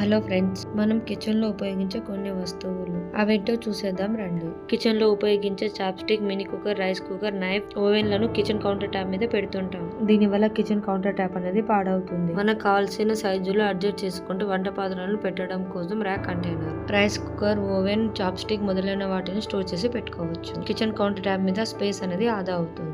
Hello friends, మనం kitchen లో ఉపయోగించే కొన్ని వస్తువులు అవేంటో చూసేద్దాం రండి. కిచెన్ లో ఉపయోగించే chopstick, mini cooker, rice cooker, knife, oven లను కిచెన్ కౌంటర్ టాప్ మీద పెడుతుంటాం. దీని వల్ల కిచెన్ కౌంటర్ టాప్ అనేది పాడవుతుంది. మనకు కావాల్సిన సైజులో అడ్జస్ట్ చేసుకుంటూ వంట పాత్రలను పెట్టడం కోసం rack container, rice cooker, oven, chopstick మొదలైన వాటిని స్టోర్ చేసి పెట్టుకోవచ్చు. కిచెన్ కౌంటర్ టాప్ మీద స్పేస్ అనేది ఆదా అవుతుంది.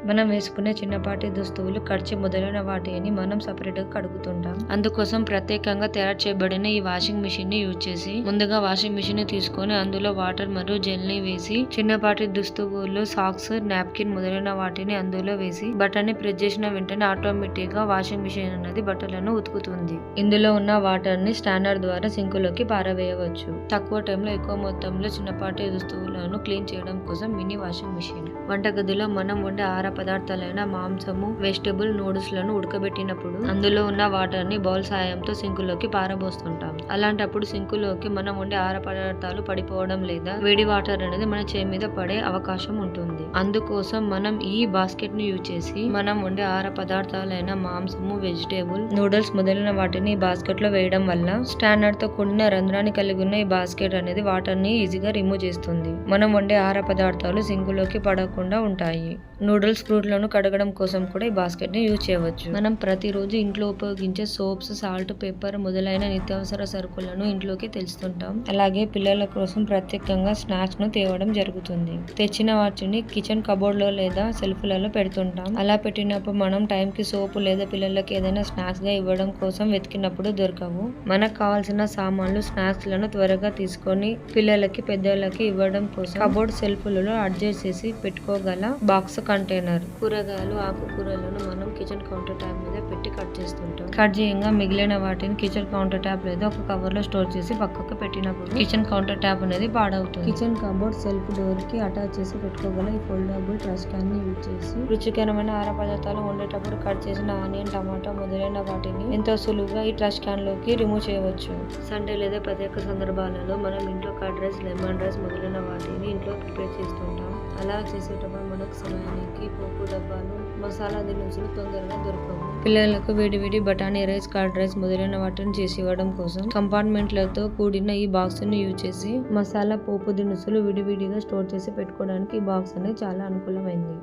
మనం వేసుకునే చిన్నపాటి దుస్తువులు, ఖర్చు మొదలైన వాటిని మనం సపరేట్ గా కడుగుతుంటాం. అందుకోసం ప్రత్యేకంగా తయారు చేయబడిన ఈ వాషింగ్ మిషన్ ని యూజ్ చేసి ముందుగా వాషింగ్ మిషన్ ని తీసుకొని అందులో వాటర్ మరియు జెల్ ని వేసి చిన్నపాటి దుస్తువులు, సాక్స్, నాప్కిన్ మొదలైన వాటిని అందులో వేసి బటన్ ని ప్రెస్ చేసిన వెంటనే ఆటోమేటిక్ గా వాషింగ్ మిషన్ అనేది బట్టలను ఉతుకుతుంది. ఇందులో ఉన్న వాటర్ ని స్టాండర్ ద్వారా సింక్ లోకి పారవేయవచ్చు. తక్కువ టైంలో ఎక్కువ మొత్తంలో చిన్నపాటి దుస్తువులను క్లీన్ చేయడం కోసం మినీ వాషింగ్ మిషన్. వంటగదిలో మనం వండే ఆహార పదార్థాలైన మాంసము, వెజిటబుల్, నూడిల్స్ లను ఉడకబెట్టినప్పుడు అందులో ఉన్న వాటర్ ని బౌల్ సాయంతో సింకులోకి పారబోస్తుంటాం. అలాంటప్పుడు సింకులోకి మనం వండే ఆహార పదార్థాలు పడిపోవడం లేదా వేడి వాటర్ అనేది మన చేయి మీద పడే అవకాశం ఉంటుంది. అందుకోసం మనం ఈ బాస్కెట్ ని యూజ్ చేసి మనం వండే ఆహార పదార్థాలైన మాంసము, వెజిటబుల్, నూడిల్స్ మొదలైన వాటిని ఈ బాస్కెట్ లో వేయడం వల్ల స్టాండర్డ్ తో కూడిన రంధ్రాన్ని కలిగి ఉన్న ఈ బాస్కెట్ అనేది వాటర్ ని ఈజీగా రిమూవ్ చేస్తుంది. మనం వండే ఆహార పదార్థాలు సింకులోకి పడకుండా ఉంటాయి. నూడిల్స్, ఫ్రూట్లను కడగడం కోసం కూడా ఈ బాస్కెట్ ని యూజ్ చేయవచ్చు. మనం ప్రతిరోజు ఇంట్లో ఉపయోగించే సోప్స్, సాల్ట్, పెప్పర్ మొదలైన నిత్యావసర సరుకులను ఇంట్లోకి తెస్తుంటాం. అలాగే పిల్లల కోసం ప్రత్యేకంగా స్నాక్స్ ను తేవడం జరుగుతుంది. తెచ్చిన వాటిని కిచెన్ కబోర్డ్ లో లేదా సెల్ఫ్లలో పెడుతుంటాం. అలా పెట్టినప్పుడు మనం టైం కి సోపు లేదా పిల్లలకి ఏదైనా స్నాక్స్ గా ఇవ్వడం కోసం వెతికినప్పుడు దొరకవు. మనకు కావాల్సిన సామాన్లు, స్నాక్స్ లను త్వరగా తీసుకొని పిల్లలకి, పెద్దలకి ఇవ్వడం కోసం కబోర్డ్ సెల్ఫ్లలో అడ్జస్ట్ చేసి పెట్టుకోగల బాక్స్ కంటైనర్. కూరగాయలు, ఆకుకూరలను మనం కిచెన్ కౌంటర్ టాప్ మీద పెట్టి కట్ చేస్తుంటాం. కట్ చేయంగా మిగిలిన వాటిని కిచెన్ కౌంటర్ టాప్ లేదా ఒక కవర్ లో స్టోర్ చేసి పక్కకు పెట్టినప్పుడు కిచెన్ కౌంటర్ టాప్ అనేది పాడవుతుంది. కిచెన్ కబోర్డ్ సెల్ఫ్ డోర్ కి అటాచ్ చేసి పెట్టుకోగల ఈ ఫోల్డబుల్ ట్రష్ క్యాన్ ని యూజ్ చేసి రుచికరమైన ఆహార పదార్థాలు వండేటప్పుడు కట్ చేసిన ఆనియన్, టమాటా మొదలైన వాటిని ఎంతో సులువుగా ఈ ట్రష్ క్యాన్ లోకి రిమూవ్ చేయవచ్చు. సండే లేదా ప్రత్యేక సందర్భాలలో మనం ఇంట్లో కర్డ్ రైస్, లెమన్ రైస్ మొదలైన వాటిని ఇంట్లో ప్రిపేర్ చేస్తుంటాం. అలా చేసేటప్పుడు మనకు సమయానికి పోపు డబ్బాలు, మసాలా దినుసులు తొందరగా దొరకవు. పిల్లలకు వేడి బఠానీ రైస్, కర్డ్ రైస్ మొదలైన వాటిని చేసి ఇవ్వడం కోసం కంపార్ట్మెంట్లతో కూడిన ఈ బాక్స్ ని యూజ్ చేసి మసాలా, పోపు దినుసులు విడివిడిగా స్టోర్ చేసి పెట్టుకోవడానికి ఈ బాక్స్ అనేది చాలా అనుకూలమైంది.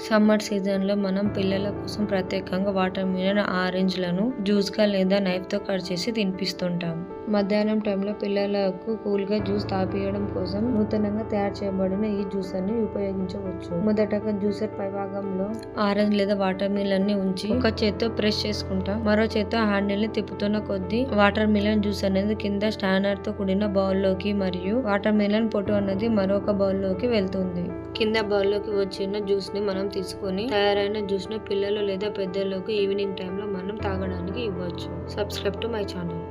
సమ్మర్ సీజన్ లో మనం పిల్లల కోసం ప్రత్యేకంగా వాటర్ మిలన్, ఆరెంజ్ లను జ్యూస్ గా లేదా నైఫ్ తో కట్ చేసి తినిపిస్తుంటాం. మధ్యాహ్నం టైంలో పిల్లలకు కూల్ గా జ్యూస్ తాపియడం కోసం నూతనంగా తయారు చేయబడిన ఈ జ్యూసర్ ని ఉపయోగించవచ్చు. మొదటగా జ్యూసర్ పై భాగంలో ఆరెంజ్ లేదా వాటర్ మిలన్ ని ఉంచి ఒక చేత్తో ప్రెస్ చేసుకుంటాం. మరో చేత్తో హ్యాండిల్ ని తిప్పుతున్న కొద్దీ వాటర్ మిలన్ జ్యూస్ అనేది కింద స్టాండర్ తో కూడిన బౌల్ లోకి మరియు వాటర్ మిలన్ పొట్టు అనేది మరొక బౌల్ లోకి వెళ్తుంది. కింద బౌల్ లోకి వచ్చిన జ్యూస్ ని మనం తీసుకొని తయారైన జ్యూస్ ను పిల్లలు లేదా పెద్దలకు ఈవినింగ్ టైంలో మనం తాగడానికి ఇవ్వచ్చు. Subscribe to my channel.